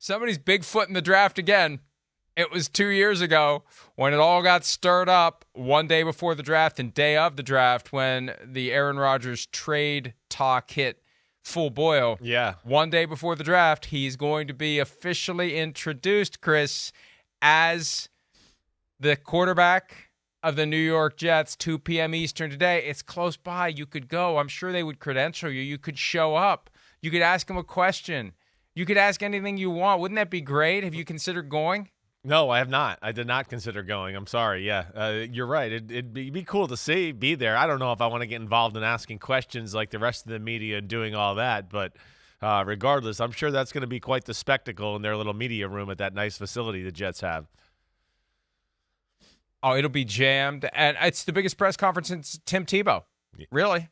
somebody's Bigfoot in the draft again. It was 2 years ago when it all got stirred up one day before the draft and day of the draft when the Aaron Rodgers trade talk hit full boil. Yeah. One day before the draft, he's going to be officially introduced, Chris, as the quarterback of the New York Jets, 2 p.m. Eastern today. It's close by. You could go. I'm sure they would credential you. You could show up. You could ask him a question. You could ask anything you want. Wouldn't that be great? Have you considered going? No, I have not. I did not consider going. I'm sorry. Yeah, you're right. It'd be cool to be there. I don't know if I want to get involved in asking questions like the rest of the media and doing all that, but regardless, I'm sure that's going to be quite the spectacle in their little media room at that nice facility the Jets have. Oh, it'll be jammed. And it's the biggest press conference since Tim Tebow, really,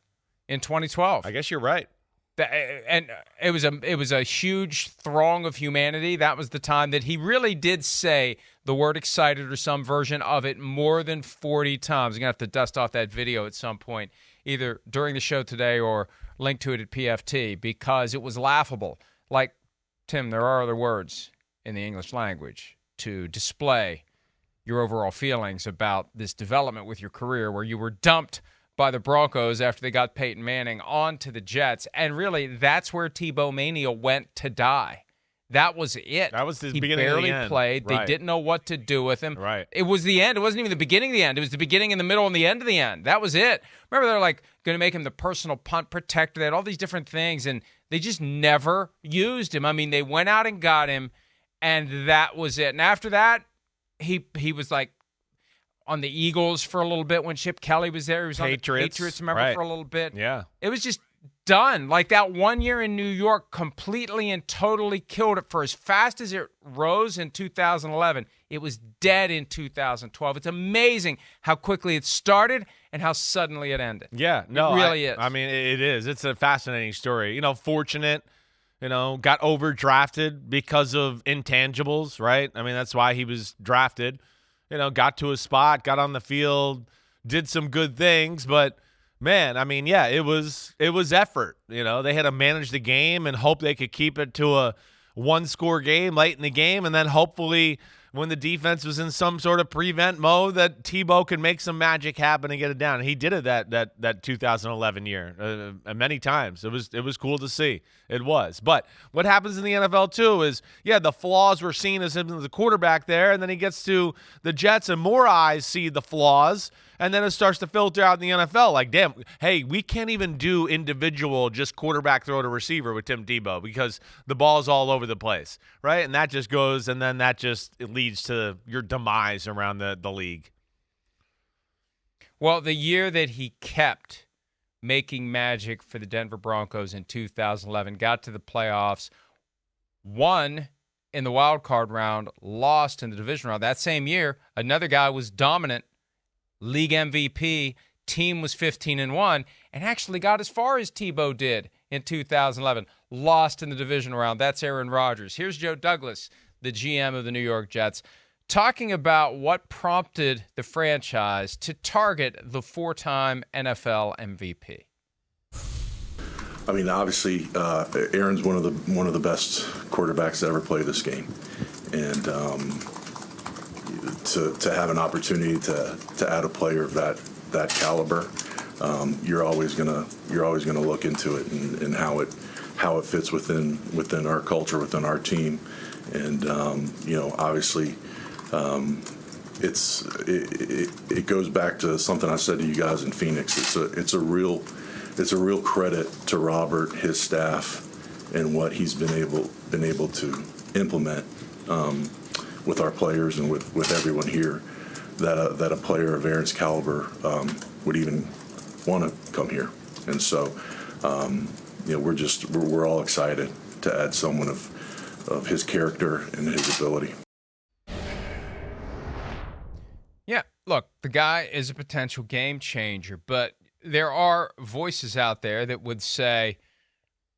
in 2012. I guess you're right. And it was a huge throng of humanity. That was the time that he really did say the word excited or some version of it more than 40 times. I'm going to have to dust off that video at some point, either during the show today or link to it at PFT, because it was laughable. Like, Tim, there are other words in the English language to display your overall feelings about this development with your career where you were dumped by the Broncos after they got Peyton Manning onto the Jets. And really, that's where Tebow Mania went to die. That was it. That was his he beginning barely and the end. played. Right. They didn't know what to do with him. Right. It was the end. It wasn't even the beginning of the end. It was the beginning and the middle and the end of the end. That was it. Remember, they're like going to make him the personal punt protector. They had all these different things, and they just never used him. I mean, they went out and got him, and that was it. And after that, he was like on the Eagles for a little bit when Chip Kelly was there. He was on the Patriots, remember, right. for a little bit. Yeah. It was just done. Like that 1 year in New York completely and totally killed it. For as fast as it rose in 2011, it was dead in 2012. It's amazing how quickly it started and how suddenly it ended. Yeah, no, it really is. I mean, it is. It's a fascinating story. Fortunate, got overdrafted because of intangibles, right? I mean, that's why he was drafted. Got to a spot, got on the field, did some good things, but man, I mean, yeah, it was effort. They had to manage the game and hope they could keep it to a one-score game late in the game, and then hopefully when the defense was in some sort of prevent mode that Tebow could make some magic happen and get it down. And he did it that 2011 year many times. It was cool to see. It was. But what happens in the NFL too is, yeah, the flaws were seen as him as a quarterback there, and then he gets to the Jets and more eyes see the flaws, and then it starts to filter out in the NFL. Like, damn, hey, we can't even do individual just quarterback throw to receiver with Tim Tebow because the ball's all over the place, right? And that just goes, and then that just leads to your demise around the league. Well, the year that he kept making magic for the Denver Broncos in 2011, got to the playoffs, won in the wild card round, lost in the division round. That same year, another guy was dominant, league MVP, team was 15-1, and actually got as far as Tebow did in 2011, lost in the division round. That's Aaron Rodgers. Here's Joe Douglas, the GM of the New York Jets, talking about what prompted the franchise to target the four-time NFL MVP. I mean, obviously, Aaron's one of the best quarterbacks to ever play this game, and to have an opportunity to add a player of that caliber, you're always gonna look into it and how it fits within our culture, within our team, and obviously. It goes back to something I said to you guys in Phoenix. It's a real credit to Robert, his staff, and what he's been able to implement with our players and with everyone here. That a player of Aaron's caliber would even want to come here, and so we're all excited to add someone of his character and his ability. Yeah, look, the guy is a potential game changer, but there are voices out there that would say,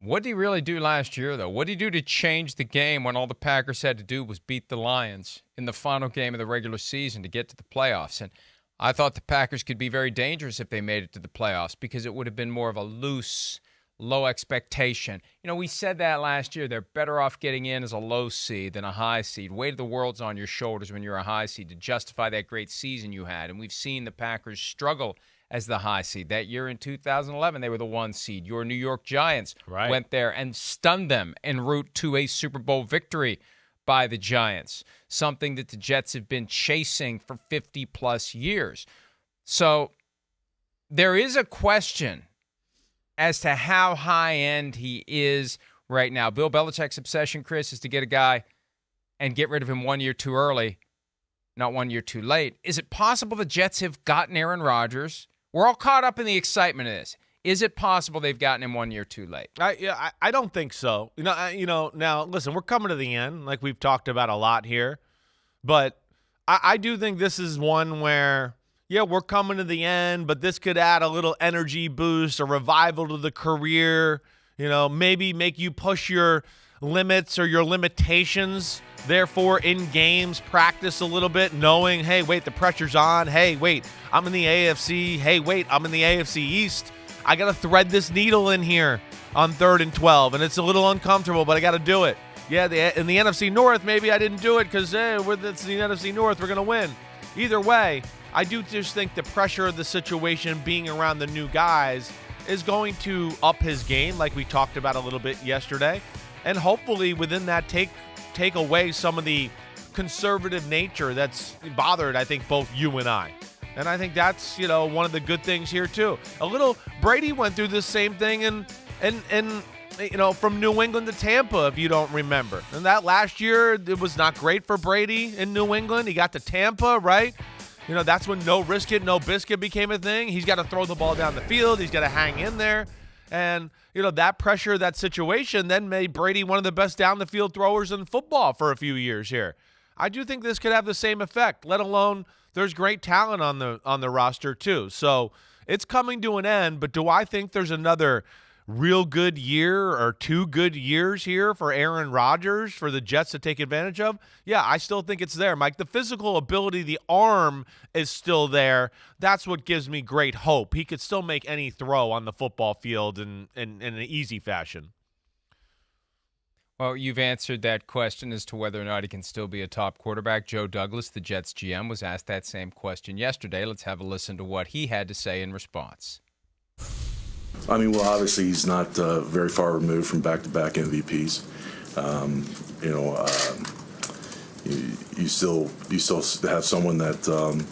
what did he really do last year, though? What did he do to change the game when all the Packers had to do was beat the Lions in the final game of the regular season to get to the playoffs? And I thought the Packers could be very dangerous if they made it to the playoffs because it would have been more of a loose, low expectation. We said that last year. They're better off getting in as a low seed than a high seed. Weight of the world's on your shoulders when you're a high seed to justify that great season you had. And we've seen the Packers struggle as the high seed. That year in 2011, they were the 1 seed. Your New York Giants went there and stunned them en route to a Super Bowl victory by the Giants, something that the Jets have been chasing for 50-plus years. So there is a question as to how high-end he is right now. Bill Belichick's obsession, Chris, is to get a guy and get rid of him 1 year too early, not 1 year too late. Is it possible the Jets have gotten Aaron Rodgers? We're all caught up in the excitement of this. Is it possible they've gotten him 1 year too late? I don't think so. Now, listen, we're coming to the end, like we've talked about a lot here. But I do think this is one where, we're coming to the end, but this could add a little energy boost, a revival to the career, maybe make you push your limits or your limitations. Therefore, in games, practice a little bit, knowing, hey, wait, the pressure's on. Hey, wait, I'm in the AFC. Hey, wait, I'm in the AFC East. I got to thread this needle in here on 3rd and 12, and it's a little uncomfortable, but I got to do it. Yeah, in the NFC North, maybe I didn't do it because, it's the NFC North, we're going to win. Either way, I do just think the pressure of the situation being around the new guys is going to up his game, like we talked about a little bit yesterday, and hopefully within that take away some of the conservative nature that's bothered, I think, both you and I. And I think that's, one of the good things here too. Brady went through the same thing and from New England to Tampa, if you don't remember. And that last year, it was not great for Brady in New England. He got to Tampa, right? That's when no risk it, no biscuit became a thing. He's got to throw the ball down the field. He's got to hang in there. And, that pressure, that situation then made Brady one of the best down the field throwers in football for a few years here. I do think this could have the same effect, let alone there's great talent on the roster too. So it's coming to an end, but do I think there's another real good year or 2 good years here for Aaron Rodgers for the Jets to take advantage of? Yeah, I still think it's there, Mike. The physical ability, the arm is still there. That's what gives me great hope. He could still make any throw on the football field in an easy fashion. Well, you've answered that question as to whether or not he can still be a top quarterback. Joe Douglas, the Jets GM, was asked that same question yesterday. Let's have a listen to what he had to say in response. Obviously he's not very far removed from back-to-back MVPs. You still have someone that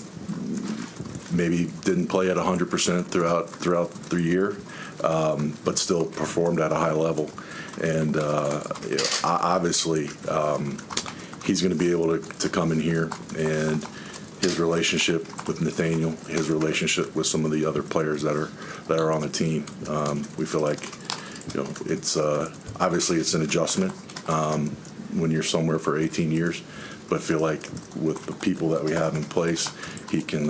maybe didn't play at 100% throughout the year, but still performed at a high level. And obviously he's going to be able to come in here, and his relationship with Nathaniel, his relationship with some of the other players that are on the team, we feel like it's obviously it's an adjustment when you're somewhere for 18 years, but feel like with the people that we have in place, he can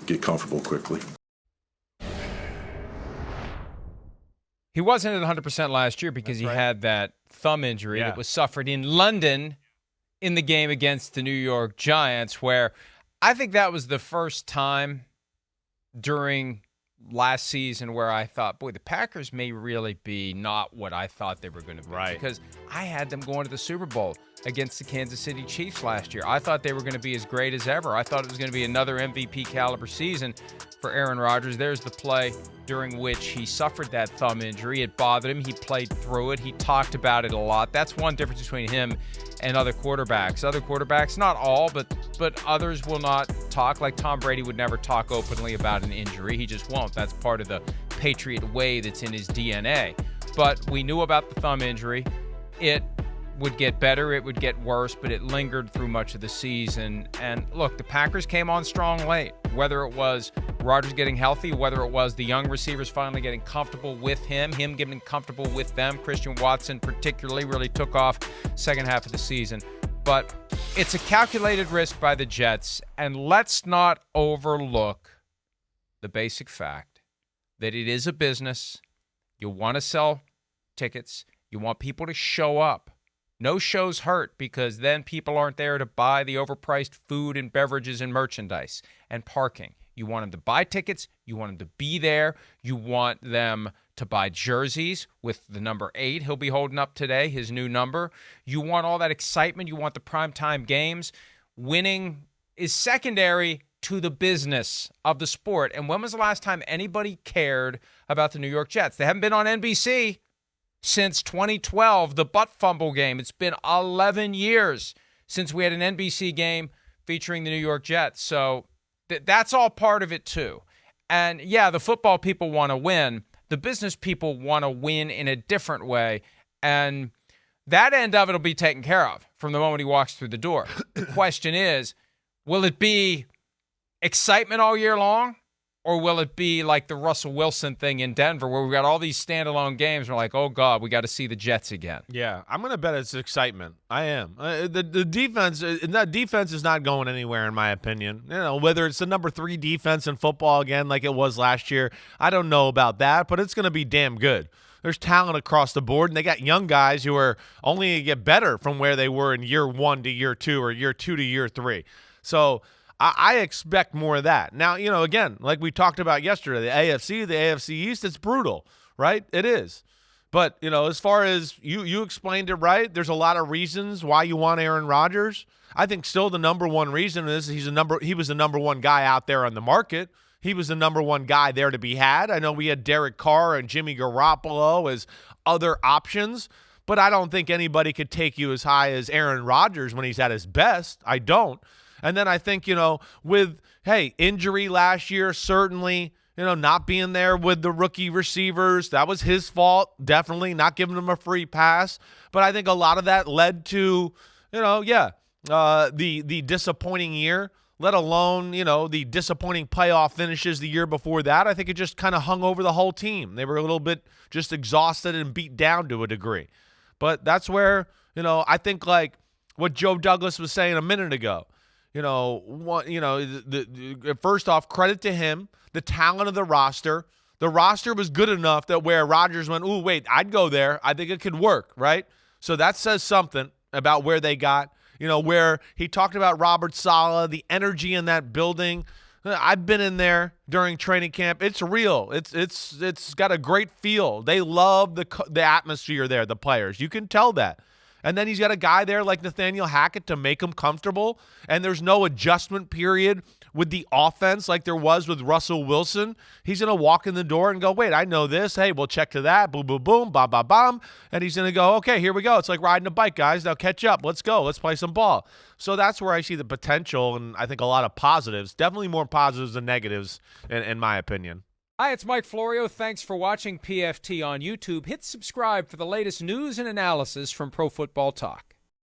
get comfortable quickly. He wasn't at 100% last year because he had that thumb injury that was suffered in London in the game against the New York Giants, where I think that was the first time during last season where I thought, boy, the Packers may really be not what I thought they were going to be. Right. Because I had them going to the Super Bowl against the Kansas City Chiefs last year. I thought they were going to be as great as ever. I thought it was going to be another MVP caliber season for Aaron Rodgers. There's the play during which he suffered that thumb injury. It bothered him. He played through it. He talked about it a lot. That's one difference between him and other quarterbacks. Other quarterbacks, not all, but others will not talk. Like Tom Brady would never talk openly about an injury. He just won't. That's part of the Patriot way that's in his DNA. But we knew about the thumb injury. It would get better, it would get worse, but it lingered through much of the season. And look, the Packers came on strong late, whether it was Rodgers getting healthy, whether it was the young receivers finally getting comfortable with him getting comfortable with them. Christian Watson particularly really took off second half of the season. But it's a calculated risk by the Jets, and let's not overlook the basic fact that it is a business. You want to sell tickets. You want people to show up. No shows hurt because then people aren't there to buy the overpriced food and beverages and merchandise and parking. You want them to buy tickets. You want them to be there. You want them to buy jerseys with the number 8 he'll be holding up today, his new number. You want all that excitement. You want the primetime games. Winning is secondary to the business of the sport. And when was the last time anybody cared about the New York Jets? They haven't been on NBC since 2012, the butt fumble game. It's been 11 years since we had an NBC game featuring the New York Jets. So that's all part of it too. And yeah, the football people want to win. The business people want to win in a different way. And that end of it will be taken care of from the moment he walks through the door. The question is, will it be excitement all year long? Or will it be like the Russell Wilson thing in Denver where we've got all these standalone games and we're like, oh, God, we got to see the Jets again? Yeah, I'm going to bet it's excitement. I am. The defense, that defense is not going anywhere in my opinion. You know, whether it's the number 3 defense in football again like it was last year, I don't know about that, but it's going to be damn good. There's talent across the board, and they got young guys who are only going to get better from where they were in year 1 to year 2 or year 2 to year 3. So I expect more of that. Now, you know, again, like we talked about yesterday, the AFC East, it's brutal, right? It is. But, you know, as far as you explained it right, there's a lot of reasons why you want Aaron Rodgers. I think still the number one reason is he was the number one guy out there on the market. He was the number one guy there to be had. I know we had Derek Carr and Jimmy Garoppolo as other options, but I don't think anybody could take you as high as Aaron Rodgers when he's at his best. I don't. And then I think, you know, with, injury last year, certainly, you know, not being there with the rookie receivers, that was his fault, definitely, not giving them a free pass. But I think a lot of that led to, you know, the disappointing year, let alone, you know, the disappointing playoff finishes the year before that. I think it just kind of hung over the whole team. They were a little bit just exhausted and beat down to a degree. But that's where, you know, I think like what Joe Douglas was saying a minute ago. You know, first off, credit to him, the talent of the roster. The roster was good enough that where Rodgers went, ooh, wait, I'd go there. I think it could work, right? So that says something about where they got, you know, where he talked about Robert Saleh, the energy in that building. I've been in there during training camp. It's real. It's got a great feel. They love the atmosphere there, the players. You can tell that. And then he's got a guy there like Nathaniel Hackett to make him comfortable. And there's no adjustment period with the offense like there was with Russell Wilson. He's going to walk in the door and go, wait, I know this. Hey, we'll check to that. Boom, boom, boom, bam, bam, bam. And he's going to go, okay, here we go. It's like riding a bike, guys. Now catch up. Let's go. Let's play some ball. So that's where I see the potential and I think a lot of positives, definitely more positives than negatives in my opinion. Hi, it's Mike Florio. Thanks for watching PFT on YouTube. Hit subscribe for the latest news and analysis from Pro Football Talk.